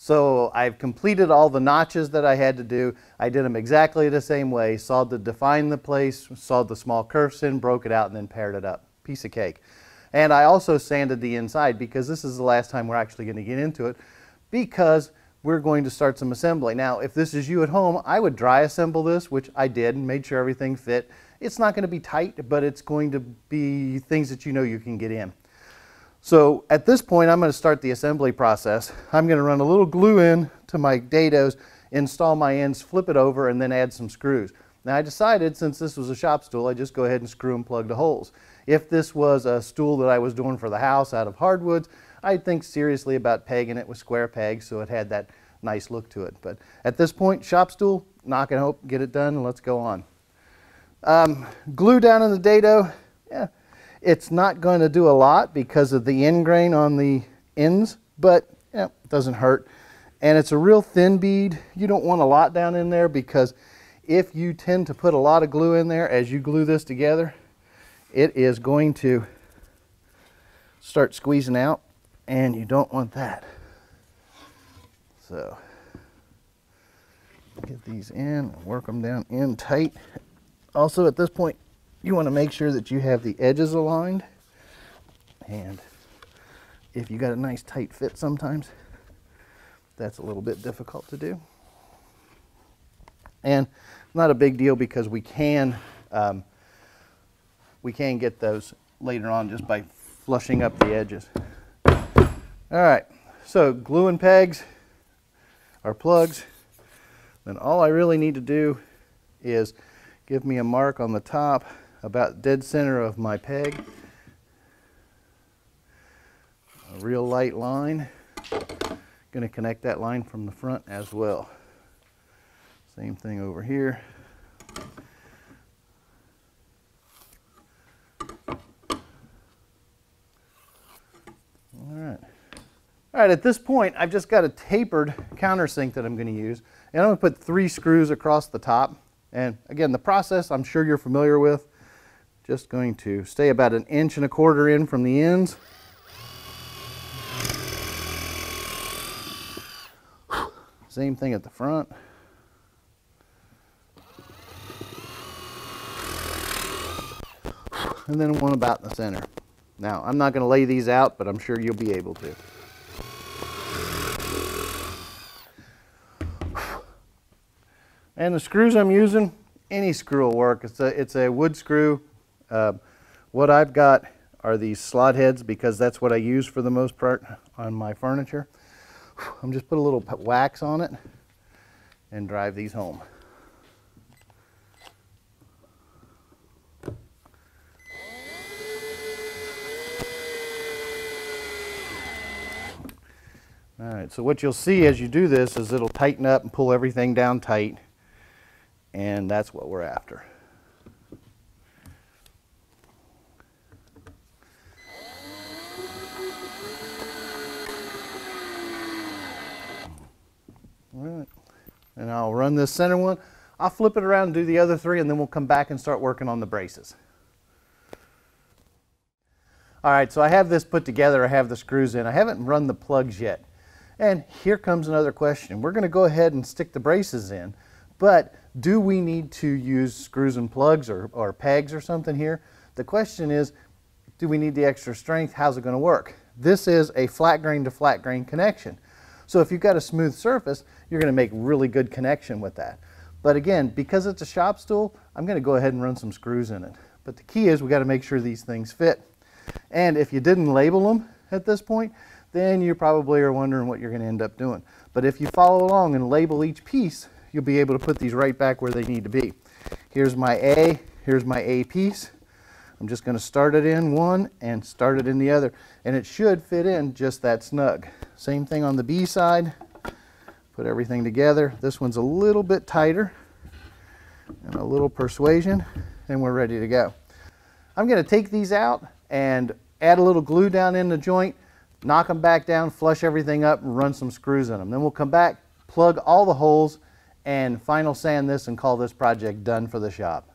So I've completed all the notches that I had to do. I did them exactly the same way. Sawed to define the place, sawed the small curves in, broke it out, and then paired it up. Piece of cake. And I also sanded the inside because this is the last time we're actually going to get into it, because we're going to start some assembly. Now, if this is you at home, I would dry assemble this, which I did, and made sure everything fit. It's not going to be tight, but it's going to be things that you know you can get in. So at this point, I'm going to start the assembly process. I'm going to run a little glue in to my dados, install my ends, flip it over, and then add some screws. Now I decided, since this was a shop stool, I'd just go ahead and screw and plug the holes. If this was a stool that I was doing for the house out of hardwoods, I'd think seriously about pegging it with square pegs so it had that nice look to it. But at this point, shop stool, knock and hope, get it done, and let's go on. Glue down in the dado, yeah, it's not going to do a lot because of the end grain on the ends, but yeah, it doesn't hurt. And it's a real thin bead. You don't want a lot down in there, because if you tend to put a lot of glue in there as you glue this together, it is going to start squeezing out, and you don't want that. So get these in and work them down in tight. Also, at this point, you want to make sure that you have the edges aligned, and if you got a nice tight fit, sometimes that's a little bit difficult to do. And not a big deal, because we can get those later on just by flushing up the edges. All right, so glue and pegs are plugs. Then all I really need to do is give me a mark on the top about dead center of my peg. A real light line. Going to connect that line from the front as well. Same thing over here. All right, at this point, I've just got a tapered countersink that I'm going to use, and I'm going to put 3 screws across the top. And again, the process I'm sure you're familiar with. Just going to stay about 1.25 inches in from the ends. Same thing at the front. And then one about in the center. Now, I'm not going to lay these out, but I'm sure you'll be able to. And the screws I'm using, any screw will work. It's a wood screw. What I've got are these slot heads, because that's what I use for the most part on my furniture. I'm just put a little wax on it and drive these home. All right, so what you'll see as you do this is it'll tighten up and pull everything down tight, and that's what we're after. All right, and I'll run this center one. I'll flip it around and do the other 3, and then we'll come back and start working on the braces. All right, so I have this put together. I have the screws in. I haven't run the plugs yet. And here comes another question. We're going to go ahead and stick the braces in, but do we need to use screws and plugs or pegs or something here? The question is, do we need the extra strength? How's it going to work? This is a flat grain to flat grain connection. So if you've got a smooth surface, you're going to make really good connection with that. But again, because it's a shop stool, I'm going to go ahead and run some screws in it. But the key is we got to make sure these things fit. And if you didn't label them at this point, then you probably are wondering what you're going to end up doing. But if you follow along and label each piece, you'll be able to put these right back where they need to be. Here's my A, here's my A piece. I'm just going to start it in one and start it in the other, and it should fit in just that snug. Same thing on the B side. Put everything together. This one's a little bit tighter and a little persuasion, and we're ready to go. I'm going to take these out and add a little glue down in the joint, knock them back down, flush everything up, and run some screws in them. Then we'll come back, plug all the holes, and final sand this and call this project done for the shop.